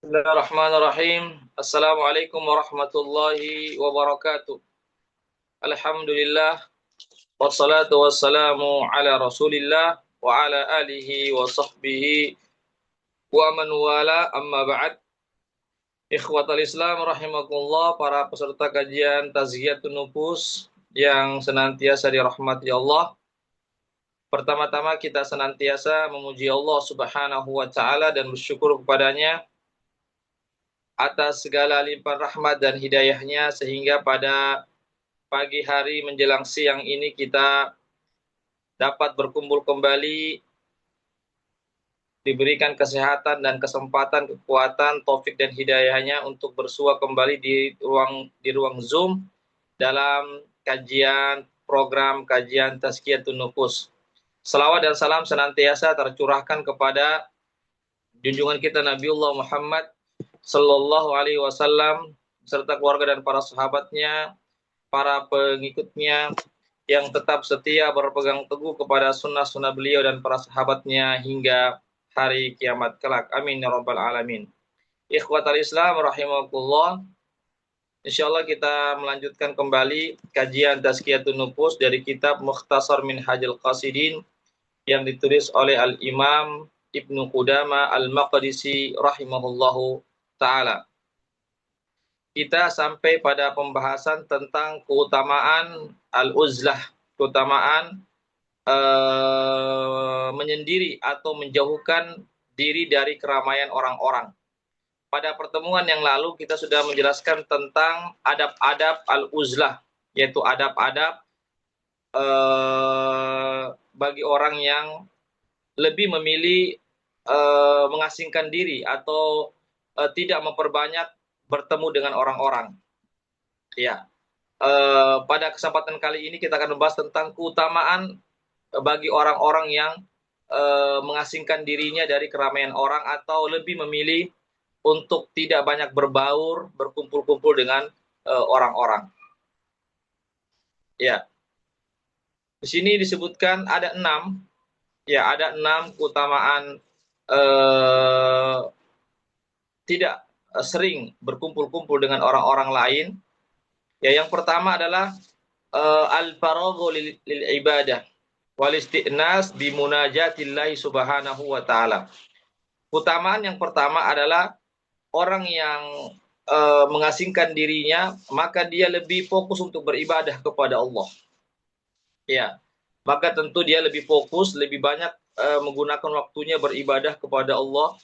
Bismillahirrahmanirrahim. Assalamualaikum warahmatullahi wabarakatuh. Alhamdulillah wassalatu wassalamu ala Rasulillah wa ala alihi wa sahbihi wa man wala amma ba'd. Ikhwatal Islam rahimakumullah, para peserta kajian Tazkiyatun Nufus yang senantiasa dirahmati Allah. Pertama-tama kita senantiasa memuji Allah Subhanahu wa taala dan bersyukur kepadanya atas segala limpahan rahmat dan hidayahnya sehingga pada pagi hari menjelang siang ini kita dapat berkumpul kembali, diberikan kesehatan dan kesempatan, kekuatan, taufik dan hidayahnya untuk bersua kembali di ruang Zoom dalam kajian program kajian Tazkiyatun Nufus. Salawat dan salam senantiasa tercurahkan kepada junjungan kita Nabiullah Muhammad Sallallahu Alaihi Wasallam serta keluarga dan para sahabatnya, para pengikutnya yang tetap setia berpegang teguh kepada sunnah-sunnah beliau dan para sahabatnya hingga hari kiamat kelak. Amin ya rabbal alamin. Ikhwatal Islam rahimakumullah. Insyaallah kita melanjutkan kembali kajian Tazkiyatun Nufus dari kitab Mukhtasar Minhajul Qasidin yang ditulis oleh Al-Imam Ibnu Qudamah Al-Maqdisi rahimahullahu ta'ala. Kita sampai pada pembahasan tentang keutamaan al-uzlah, keutamaan menyendiri atau menjauhkan diri dari keramaian orang-orang. Pada pertemuan yang lalu kita sudah menjelaskan tentang adab-adab al-uzlah, yaitu adab-adab bagi orang yang lebih memilih mengasingkan diri atau tidak memperbanyak bertemu dengan orang-orang. Ya, pada kesempatan kali ini kita akan membahas tentang keutamaan bagi orang-orang yang mengasingkan dirinya dari keramaian orang atau lebih memilih untuk tidak banyak berbaur, berkumpul-kumpul dengan orang-orang. Ya, di sini disebutkan ada 6, ya ada 6 keutamaan tidak sering berkumpul-kumpul dengan orang-orang lain. Ya, yang pertama adalah al-faraghu lil ibadah wal isti'nas bi munajatillahi subhanahu wa ta'ala. Keutamaan yang pertama adalah orang yang mengasingkan dirinya, maka dia lebih fokus untuk beribadah kepada Allah. Ya, maka tentu dia lebih fokus, lebih banyak menggunakan waktunya beribadah kepada Allah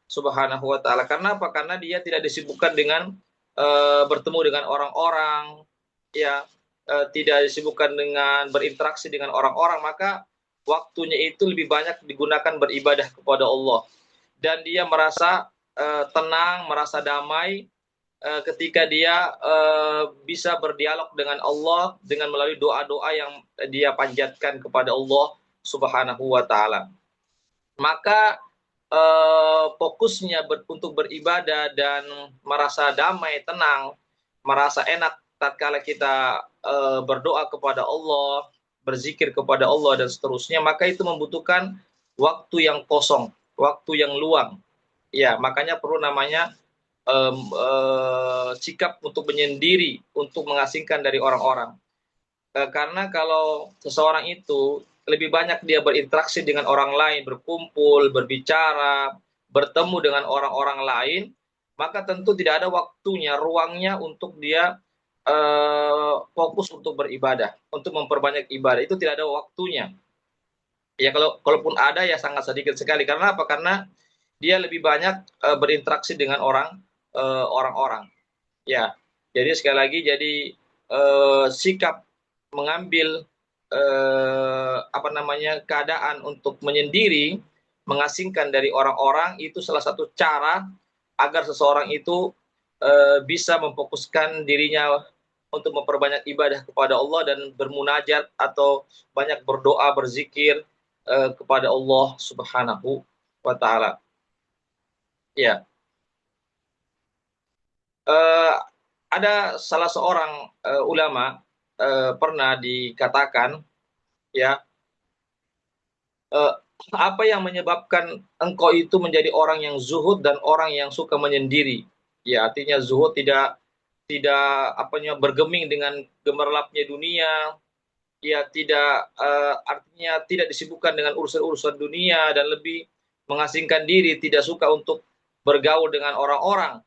Subhanahu wa ta'ala. Karena apa? Karena dia tidak disibukkan dengan bertemu dengan orang-orang, ya, tidak disibukkan dengan berinteraksi dengan orang-orang, maka waktunya itu lebih banyak digunakan beribadah kepada Allah. Dan dia merasa tenang, merasa damai ketika dia bisa berdialog dengan Allah dengan melalui doa-doa yang dia panjatkan kepada Allah Subhanahu wa ta'ala. Maka fokusnya untuk beribadah dan merasa damai, tenang, merasa enak tatkala kita berdoa kepada Allah, berzikir kepada Allah dan seterusnya, maka itu membutuhkan waktu yang kosong, waktu yang luang. Ya, makanya perlu namanya sikap untuk menyendiri, untuk mengasingkan dari orang-orang. Karena kalau seseorang itu lebih banyak dia berinteraksi dengan orang lain, berkumpul, berbicara, bertemu dengan orang-orang lain, maka tentu tidak ada waktunya, ruangnya untuk dia fokus untuk beribadah, untuk memperbanyak ibadah. Itu tidak ada waktunya. Ya, kalaupun ada ya sangat sedikit sekali. Karena apa? Karena dia lebih banyak berinteraksi dengan orang-orang. Ya, jadi sekali lagi, jadi sikap mengambil keadaan untuk menyendiri, mengasingkan dari orang-orang, itu salah satu cara agar seseorang itu bisa memfokuskan dirinya untuk memperbanyak ibadah kepada Allah dan bermunajat atau banyak berdoa, berzikir kepada Allah Subhanahu wa ta'ala. Ya. Ada salah seorang ulama pernah dikatakan, ya, apa yang menyebabkan engkau itu menjadi orang yang zuhud dan orang yang suka menyendiri? Ya, artinya zuhud tidak tidak apanya bergeming dengan gemerlapnya dunia, ya tidak artinya tidak disibukkan dengan urusan-urusan dunia dan lebih mengasingkan diri, tidak suka untuk bergaul dengan orang-orang.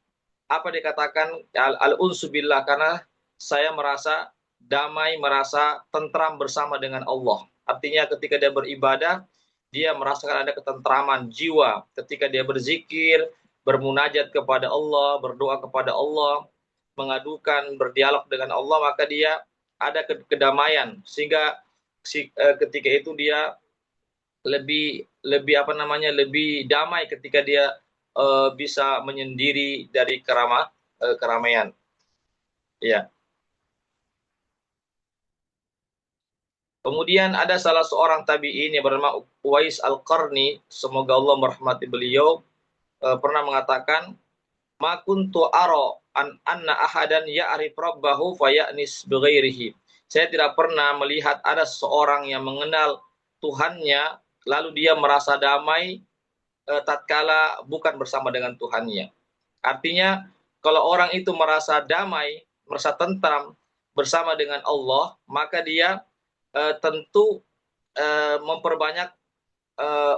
Apa dikatakan al-unsu billah, karena saya merasa damai, merasa tentram bersama dengan Allah. Artinya ketika dia beribadah, dia merasakan ada ketentraman jiwa. Ketika dia berzikir, bermunajat kepada Allah, berdoa kepada Allah, mengadukan, berdialog dengan Allah, maka dia ada kedamaian, sehingga ketika itu dia lebih lebih apa namanya lebih damai ketika dia bisa menyendiri dari keramaian. Ya. Kemudian ada salah seorang tabi'in yang bernama Uwais Al-Qarni, semoga Allah merahmati beliau, pernah mengatakan, "Ma kuntu ara anna ahadan ya'rif rabbahu faya'nis bighairihi." Saya tidak pernah melihat ada seorang yang mengenal Tuhannya lalu dia merasa damai tatkala bukan bersama dengan Tuhannya. Artinya kalau orang itu merasa damai, merasa tentram bersama dengan Allah, maka dia tentu memperbanyak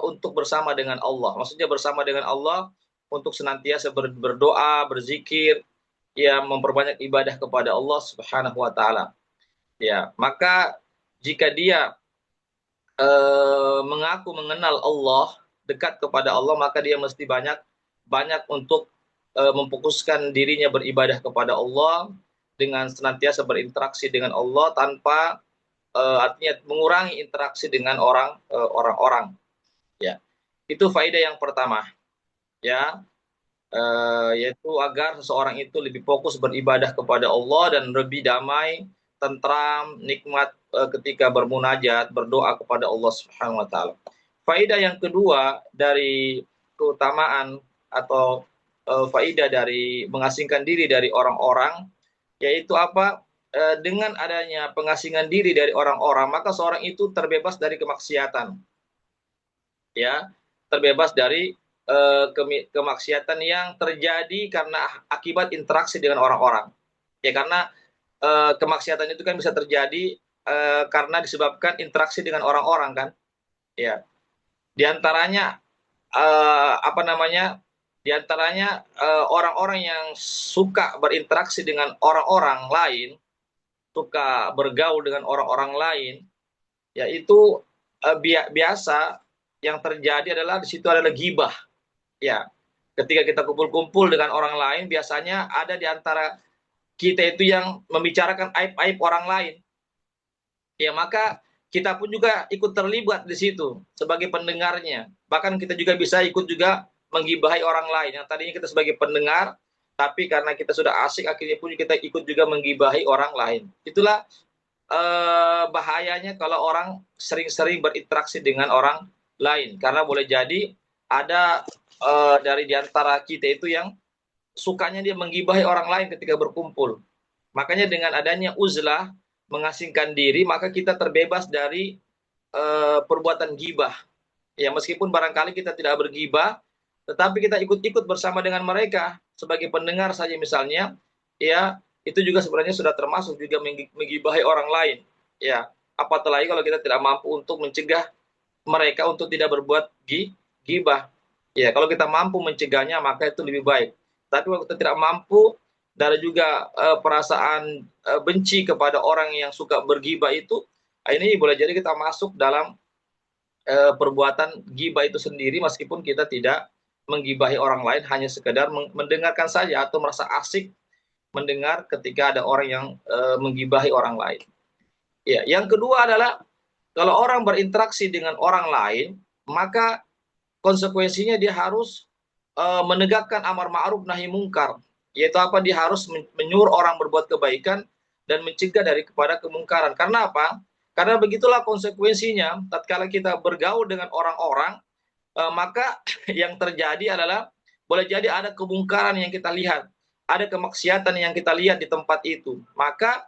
untuk bersama dengan Allah. Maksudnya bersama dengan Allah untuk senantiasa berdoa, berzikir, ya memperbanyak ibadah kepada Allah Subhanahu wa taala. Ya, maka jika dia mengaku mengenal Allah, dekat kepada Allah, maka dia mesti banyak banyak untuk memfokuskan dirinya beribadah kepada Allah dengan senantiasa berinteraksi dengan Allah tanpa artinya mengurangi interaksi dengan orang-orang. Ya, itu faedah yang pertama. Ya, yaitu agar seseorang itu lebih fokus beribadah kepada Allah dan lebih damai, tentram, nikmat ketika bermunajat, berdoa kepada Allah Subhanahu wa taala. Faedah yang kedua dari keutamaan atau faedah dari mengasingkan diri dari orang-orang, yaitu apa? Dengan adanya pengasingan diri dari orang-orang, maka seorang itu terbebas dari kemaksiatan. Ya, terbebas dari kemaksiatan yang terjadi karena akibat interaksi dengan orang-orang. Ya, karena kemaksiatan itu kan bisa terjadi karena disebabkan interaksi dengan orang-orang kan. Ya, di antaranya apa namanya? Di antaranya orang-orang yang suka berinteraksi dengan orang-orang lain, suka bergaul dengan orang-orang lain, yaitu biasa yang terjadi adalah di situ adalah ghibah. Ya, ketika kita kumpul-kumpul dengan orang lain, biasanya ada di antara kita itu yang membicarakan aib-aib orang lain. Ya, maka kita pun juga ikut terlibat di situ sebagai pendengarnya. Bahkan kita juga bisa ikut juga menggibahi orang lain. Yang tadinya kita sebagai pendengar, tapi karena kita sudah asik, akhirnya pun kita ikut juga menggibahi orang lain. Itulah bahayanya kalau orang sering-sering berinteraksi dengan orang lain. Karena boleh jadi ada dari diantara kita itu yang sukanya dia menggibahi orang lain ketika berkumpul. Makanya dengan adanya uzlah, mengasingkan diri, maka kita terbebas dari perbuatan gibah. Ya, meskipun barangkali kita tidak bergibah, tetapi kita ikut-ikut bersama dengan mereka sebagai pendengar saja misalnya, ya itu juga sebenarnya sudah termasuk juga menggibahi orang lain. Ya, apatah lagi kalau kita tidak mampu untuk mencegah mereka untuk tidak berbuat gibah. Ya, kalau kita mampu mencegahnya maka itu lebih baik. Tapi kalau kita tidak mampu, dan juga perasaan benci kepada orang yang suka bergibah itu, ini boleh jadi kita masuk dalam perbuatan gibah itu sendiri meskipun kita tidak menggibahi orang lain, hanya sekedar mendengarkan saja atau merasa asik mendengar ketika ada orang yang menggibahi orang lain. Ya, yang kedua adalah kalau orang berinteraksi dengan orang lain, maka konsekuensinya dia harus menegakkan amar ma'ruf nahi mungkar, yaitu apa? Dia harus menyuruh orang berbuat kebaikan dan mencegah dari kepada kemungkaran. Karena apa? Karena begitulah konsekuensinya tatkala kita bergaul dengan orang-orang, maka yang terjadi adalah boleh jadi ada kemungkaran yang kita lihat, ada kemaksiatan yang kita lihat di tempat itu. Maka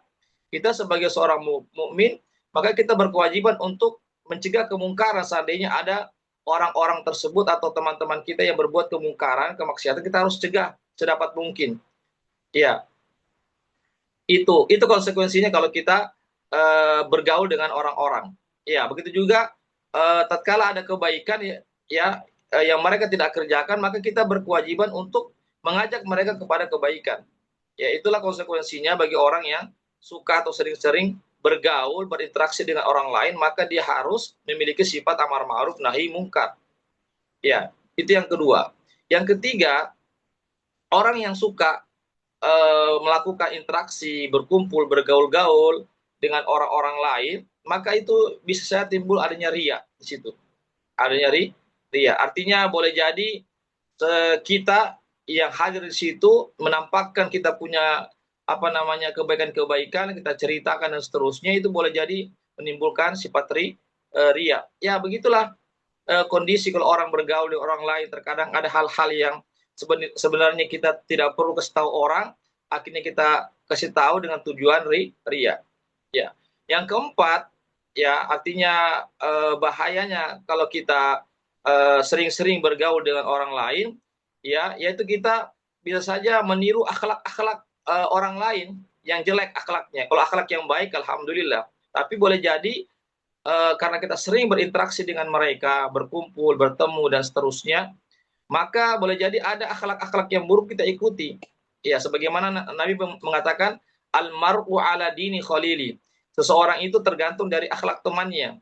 kita sebagai seorang mukmin, maka kita berkewajiban untuk mencegah kemungkaran seandainya ada orang-orang tersebut atau teman-teman kita yang berbuat kemungkaran, kemaksiatan, kita harus cegah sedapat mungkin. Ya, itu konsekuensinya kalau kita bergaul dengan orang-orang. Ya, begitu juga tatkala ada kebaikan yang mereka tidak kerjakan, maka kita berkewajiban untuk mengajak mereka kepada kebaikan. Ya, itulah konsekuensinya bagi orang yang suka atau sering-sering bergaul, berinteraksi dengan orang lain, maka dia harus memiliki sifat amar ma'ruf nahi mungkar. Ya, itu yang kedua. Yang ketiga, orang yang suka melakukan interaksi, berkumpul, bergaul-gaul dengan orang-orang lain, maka itu bisa saja timbul adanya ria di situ. Adanya ria. Artinya boleh jadi kita yang hadir di situ menampakkan kita punya kebaikan-kebaikan, kita ceritakan dan seterusnya, itu boleh jadi menimbulkan sifat ria. Ya, begitulah kondisi kalau orang bergaul dengan orang lain. Terkadang ada hal-hal yang sebenarnya kita tidak perlu kasih tahu orang, akhirnya kita kasih tahu dengan tujuan ria. Ya. Yang keempat, ya, artinya bahayanya kalau kita sering-sering bergaul dengan orang lain, ya, yaitu kita bisa saja meniru akhlak-akhlak orang lain yang jelek akhlaknya. Kalau akhlak yang baik, alhamdulillah. Tapi boleh jadi karena kita sering berinteraksi dengan mereka, berkumpul, bertemu dan seterusnya, maka boleh jadi ada akhlak-akhlak yang buruk kita ikuti. Ya, sebagaimana Nabi mengatakan, al-mar'u ala dini khalili. Seseorang itu tergantung dari akhlak temannya.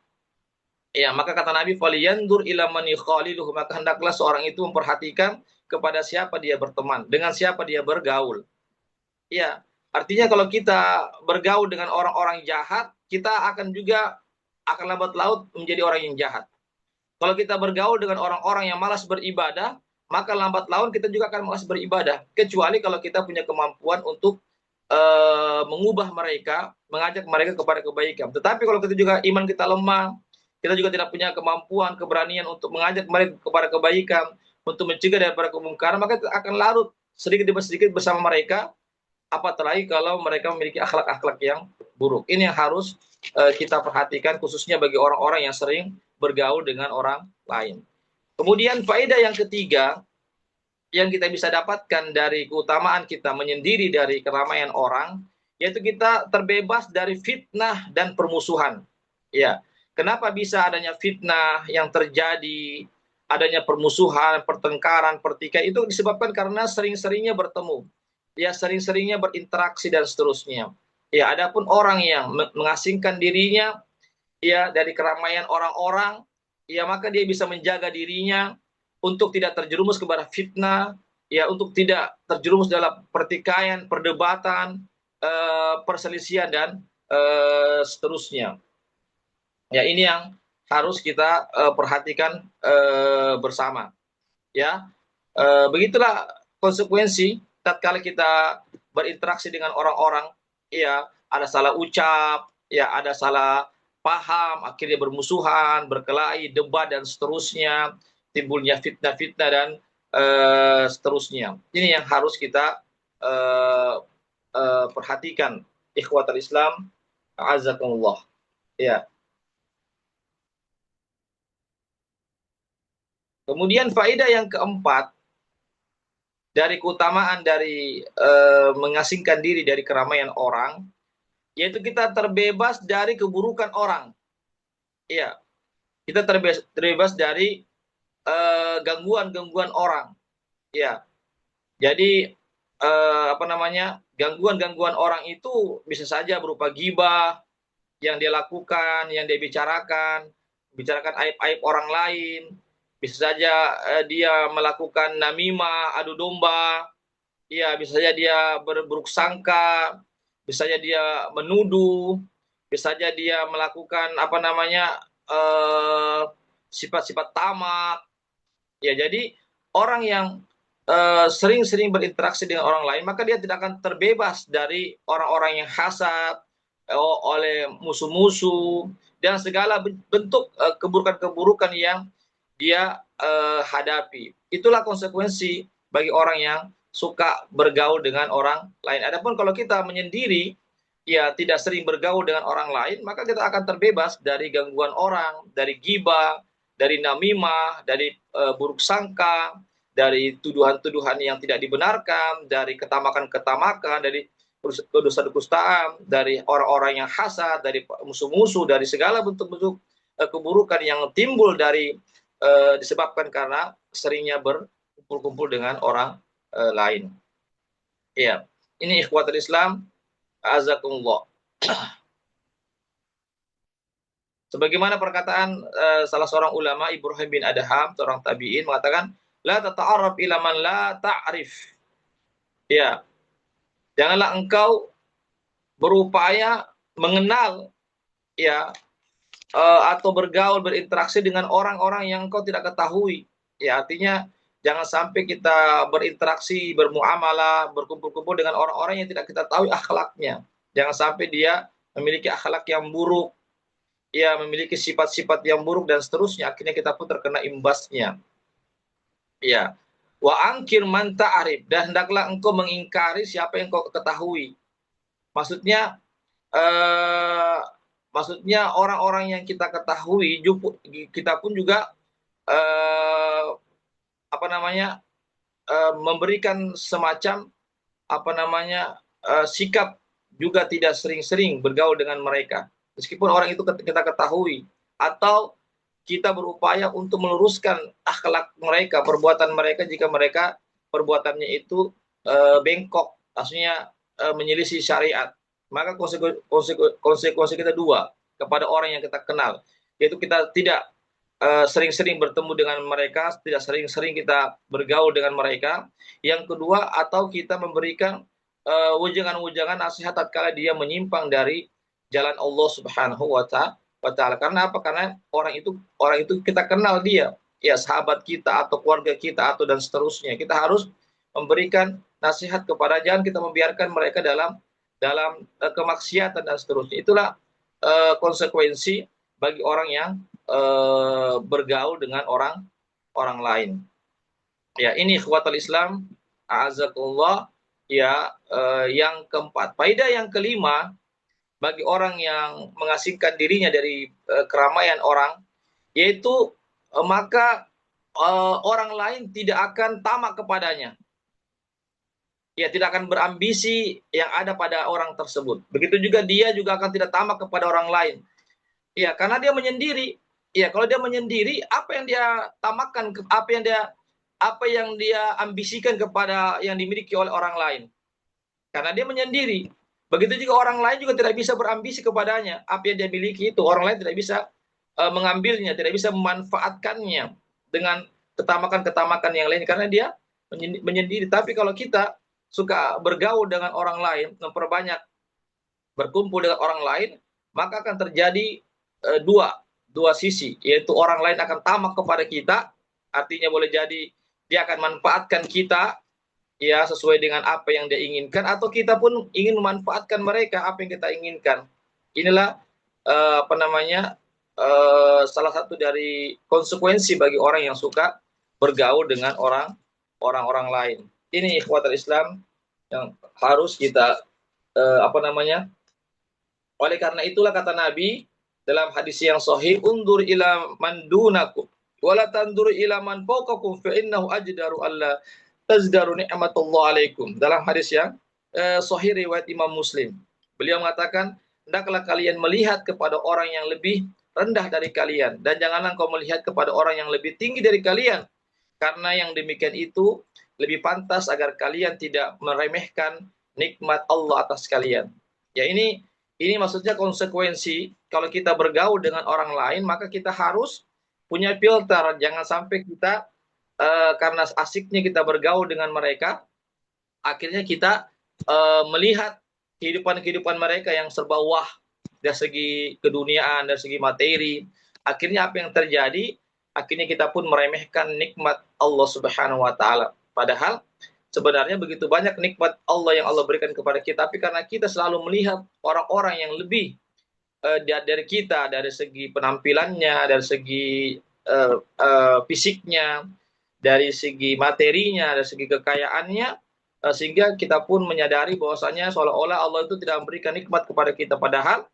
Ya, maka kata Nabi, falyandur ila man yukhaliluhu, maka hendaklah seorang itu memperhatikan kepada siapa dia berteman, dengan siapa dia bergaul. Ya, artinya kalau kita bergaul dengan orang-orang jahat, kita akan lambat laut menjadi orang yang jahat. Kalau kita bergaul dengan orang-orang yang malas beribadah, maka lambat laun kita juga akan malas beribadah. Kecuali kalau kita punya kemampuan untuk mengubah mereka, mengajak mereka kepada kebaikan. Tetapi kalau kita juga iman kita lemah, kita juga tidak punya kemampuan, keberanian untuk mengajak mereka kepada kebaikan, untuk mencegah daripada kemungkaran, maka kita akan larut sedikit demi sedikit bersama mereka, apalagi kalau mereka memiliki akhlak-akhlak yang buruk. Ini yang harus kita perhatikan, khususnya bagi orang-orang yang sering bergaul dengan orang lain. Kemudian faedah yang ketiga yang kita bisa dapatkan dari keutamaan kita menyendiri dari keramaian orang, yaitu kita terbebas dari fitnah dan permusuhan. Ya, kenapa bisa adanya fitnah yang terjadi, adanya permusuhan, pertengkaran, pertikaian, itu disebabkan karena sering-seringnya bertemu, ya, sering-seringnya berinteraksi dan seterusnya. Ya, adapun orang yang mengasingkan dirinya, ya, dari keramaian orang-orang, ya, maka dia bisa menjaga dirinya untuk tidak terjerumus kepada fitnah, ya, untuk tidak terjerumus dalam pertikaian, perdebatan, perselisihan dan seterusnya. Ya, ini yang harus kita perhatikan bersama. Ya, begitulah konsekuensi tatkala kita berinteraksi dengan orang-orang, ya, ada salah ucap, ya, ada salah paham, akhirnya bermusuhan, berkelahi, debat dan seterusnya, timbulnya fitnah-fitnah dan seterusnya. Ini yang harus kita perhatikan, ikhwatul Islam, azakumullah. Ya. Kemudian faedah yang keempat dari keutamaan dari mengasingkan diri dari keramaian orang, yaitu kita terbebas dari keburukan orang. Iya, kita terbebas dari gangguan-gangguan orang. Ya, jadi gangguan-gangguan orang itu bisa saja berupa ghibah yang dia lakukan, yang dia bicarakan aib-aib orang lain. Bisa saja dia melakukan namimah, adu domba. Ya, bisa saja dia berburuk sangka, bisa saja dia menuduh, bisa saja dia melakukan sifat-sifat tamak. Ya, jadi orang yang sering-sering berinteraksi dengan orang lain, maka dia tidak akan terbebas dari orang-orang yang hasad, oleh musuh-musuh, dan segala bentuk keburukan-keburukan yang dia hadapi. Itulah konsekuensi bagi orang yang suka bergaul dengan orang lain. Adapun kalau kita menyendiri, ya, tidak sering bergaul dengan orang lain, maka kita akan terbebas dari gangguan orang, dari ghibah, dari namimah, dari buruk sangka, dari tuduhan-tuduhan yang tidak dibenarkan, dari ketamakan-ketamakan, dari kedustaan, dari orang-orang yang hasad, dari musuh-musuh, dari segala bentuk-bentuk keburukan yang timbul dari disebabkan karena seringnya berkumpul-kumpul dengan orang lain. Ya, ini ikhwatul Islam, azakumullah. Sebagaimana perkataan salah seorang ulama Ibrahim bin Adham, seorang tabi'in mengatakan, la tata'arraf ila man la ta'rif. Ya, janganlah engkau berupaya mengenal ya atau bergaul berinteraksi dengan orang-orang yang engkau tidak ketahui. Ya, artinya jangan sampai kita berinteraksi, bermuamalah, berkumpul-kumpul dengan orang-orang yang tidak kita tahu akhlaknya. Jangan sampai dia memiliki akhlak yang buruk, ya memiliki sifat-sifat yang buruk dan seterusnya, akhirnya kita pun terkena imbasnya. Ya. Wa angkir man ta'rif, dan hendaklah engkau mengingkari siapa yang engkau ketahui. Maksudnya orang-orang yang kita ketahui, kita pun juga memberikan semacam sikap juga tidak sering-sering bergaul dengan mereka. Meskipun orang itu kita ketahui, atau kita berupaya untuk meluruskan akhlak mereka, perbuatan mereka jika mereka perbuatannya itu bengkok, maksudnya menyelisih syariat. Maka konsekuensi kita dua kepada orang yang kita kenal, yaitu kita tidak sering-sering bertemu dengan mereka, tidak sering-sering kita bergaul dengan mereka. Yang kedua, atau kita memberikan wujangan-wujangan nasihat tatkala dia menyimpang dari jalan Allah Subhanahu wa Ta'ala. Karena apa? Karena orang itu kita kenal dia, ya sahabat kita atau keluarga kita atau dan seterusnya. Kita harus memberikan nasihat kepada, jangan kita membiarkan mereka dalam kemaksiatan dan seterusnya. Itulah konsekuensi bagi orang yang bergaul dengan orang lain. Ya, ini ikhwatul Islam, a'azakumullah. Ya, yang keempat, faedah yang kelima bagi orang yang mengasingkan dirinya dari keramaian orang, yaitu maka orang lain tidak akan tamak kepadanya. Ya, tidak akan berambisi yang ada pada orang tersebut. Begitu juga dia juga akan tidak tamak kepada orang lain. Ya, karena dia menyendiri. Ya, kalau dia menyendiri, apa yang dia tamakkan, apa yang dia ambisikan kepada yang dimiliki oleh orang lain? Karena dia menyendiri. Begitu juga orang lain juga tidak bisa berambisi kepadanya. Apa yang dia miliki itu orang lain tidak bisa mengambilnya, tidak bisa memanfaatkannya dengan ketamakan-ketamakan yang lain karena dia menyendiri. Tapi kalau kita suka bergaul dengan orang lain, memperbanyak berkumpul dengan orang lain, maka akan terjadi dua sisi, yaitu orang lain akan tamak kepada kita, artinya boleh jadi dia akan manfaatkan kita ya sesuai dengan apa yang dia inginkan, atau kita pun ingin memanfaatkan mereka apa yang kita inginkan. Inilah salah satu dari konsekuensi bagi orang yang suka bergaul dengan orang-orang lain. Ini ikhwatul Islam yang harus kita oleh karena itulah kata Nabi dalam hadis yang sahih, undur ila man dunakum wala tandur ila man fawqakum fa innahu ajdaru alla tazdaru ni'matullah alaikum. Dalam hadis yang sahih riwayat Imam Muslim, beliau mengatakan, hendaklah kalian melihat kepada orang yang lebih rendah dari kalian, dan janganlah kau melihat kepada orang yang lebih tinggi dari kalian, karena yang demikian itu lebih pantas agar kalian tidak meremehkan nikmat Allah atas kalian. Ya, ini maksudnya konsekuensi kalau kita bergaul dengan orang lain, maka kita harus punya filter. Jangan sampai kita karena asiknya kita bergaul dengan mereka, akhirnya kita melihat kehidupan mereka yang serba wah dari segi keduniaan, dari segi materi. Akhirnya apa yang terjadi? Akhirnya kita pun meremehkan nikmat Allah Subhanahu wa Ta'ala. Padahal sebenarnya begitu banyak nikmat Allah yang Allah berikan kepada kita, tapi karena kita selalu melihat orang-orang yang lebih dari kita, dari segi penampilannya, dari segi fisiknya, dari segi materinya, dari segi kekayaannya, sehingga kita pun menyadari bahwasanya seolah-olah Allah itu tidak memberikan nikmat kepada kita, padahal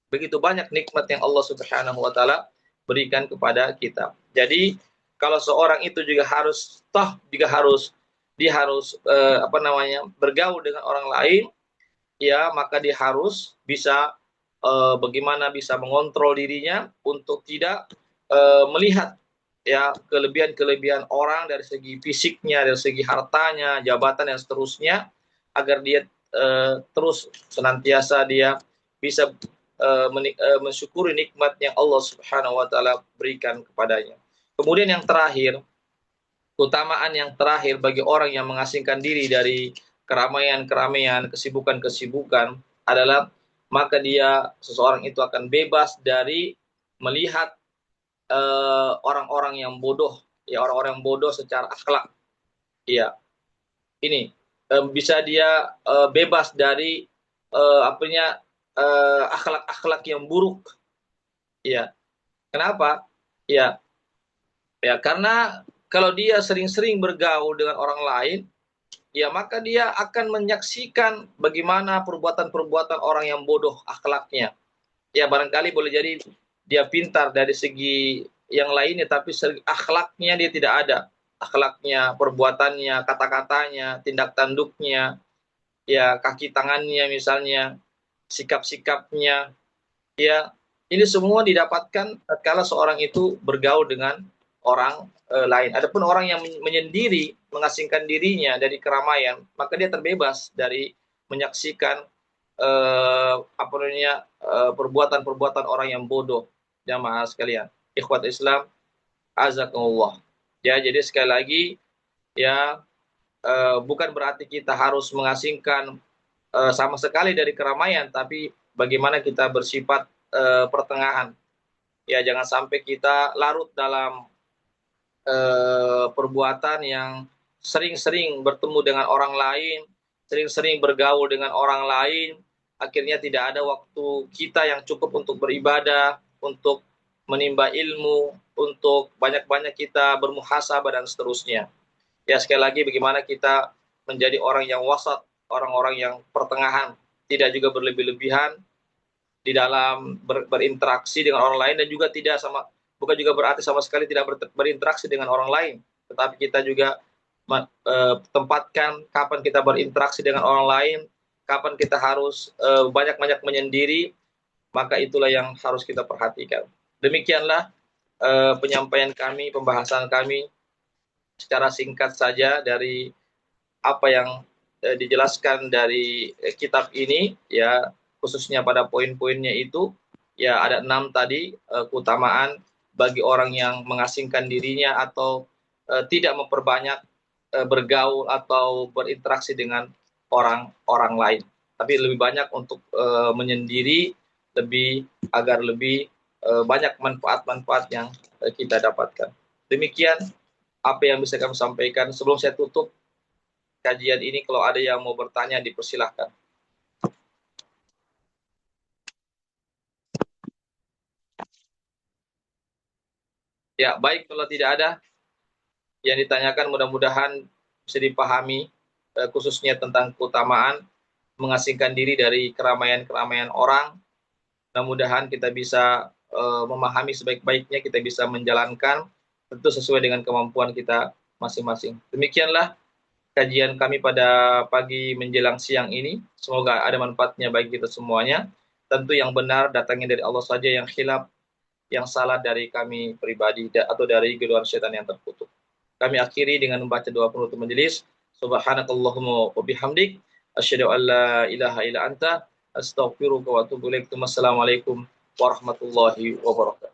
begitu banyak nikmat yang Allah Subhanahu wa Ta'ala berikan kepada kita. Jadi kalau seorang itu juga harus dia harus bergaul dengan orang lain, ya maka dia harus bisa bagaimana bisa mengontrol dirinya untuk tidak melihat ya kelebihan-kelebihan orang dari segi fisiknya, dari segi hartanya, jabatan dan seterusnya, agar dia terus senantiasa dia bisa mensyukuri nikmat yang Allah Subhanahu wa taala berikan kepadanya. Kemudian yang terakhir, keutamaan yang terakhir bagi orang yang mengasingkan diri dari keramaian-keramaian, kesibukan-kesibukan adalah maka seseorang itu akan bebas dari melihat orang-orang yang bodoh, ya orang-orang yang bodoh secara akhlak. Iya, ini bisa dia bebas dari akhlak-akhlak yang buruk. Iya. Kenapa? Ya, ya karena kalau dia sering-sering bergaul dengan orang lain, ya maka dia akan menyaksikan bagaimana perbuatan-perbuatan orang yang bodoh akhlaknya. Ya barangkali boleh jadi dia pintar dari segi yang lainnya, tapi akhlaknya dia tidak ada. Akhlaknya, perbuatannya, kata-katanya, tindak tanduknya, ya kaki tangannya misalnya, sikap-sikapnya, ya ini semua didapatkan tatkala seorang itu bergaul dengan orang lain. Adapun orang yang menyendiri, mengasingkan dirinya dari keramaian, maka dia terbebas dari menyaksikan perbuatan-perbuatan orang yang bodoh. Jamaah sekalian, ikhwat Islam, azakumullah. Ya, jadi sekali lagi ya bukan berarti kita harus mengasingkan sama sekali dari keramaian, tapi bagaimana kita bersifat pertengahan. Ya, jangan sampai kita larut dalam perbuatan yang sering-sering bertemu dengan orang lain, sering-sering bergaul dengan orang lain, akhirnya tidak ada waktu kita yang cukup untuk beribadah, untuk menimba ilmu, untuk banyak-banyak kita bermuhasabah dan seterusnya. Ya, sekali lagi bagaimana kita menjadi orang yang wasat, orang-orang yang pertengahan, tidak juga berlebih-lebihan di dalam berinteraksi dengan orang lain, dan juga bukan juga berarti sama sekali tidak berinteraksi dengan orang lain, tetapi kita juga tempatkan kapan kita berinteraksi dengan orang lain, kapan kita harus banyak-banyak menyendiri, maka itulah yang harus kita perhatikan. Demikianlah penyampaian kami, pembahasan kami secara singkat saja dari apa yang dijelaskan dari kitab ini, ya khususnya pada poin-poinnya itu, ya ada 6 tadi keutamaan bagi orang yang mengasingkan dirinya atau tidak memperbanyak bergaul atau berinteraksi dengan orang-orang lain, tapi lebih banyak untuk menyendiri, agar lebih banyak manfaat-manfaat yang kita dapatkan. Demikian apa yang bisa kami sampaikan. Sebelum saya tutup kajian ini, kalau ada yang mau bertanya dipersilahkan. Ya, baik, kalau tidak ada yang ditanyakan, mudah-mudahan bisa dipahami khususnya tentang keutamaan mengasingkan diri dari keramaian-keramaian orang. Mudah-mudahan kita bisa memahami sebaik-baiknya, kita bisa menjalankan tentu sesuai dengan kemampuan kita masing-masing. Demikianlah kajian kami pada pagi menjelang siang ini. Semoga ada manfaatnya bagi kita semuanya. Tentu yang benar datangnya dari Allah saja, yang khilaf, yang salah dari kami pribadi atau dari godaan syaitan yang terkutuk. Kami akhiri dengan membaca doa penutup majelis. Subhanakallahumma wa bihamdik, asyhadu an la ilaha illa anta, astaghfiruka wa atubu ilaik. Wassalamualaikum warahmatullahi wabarakatuh.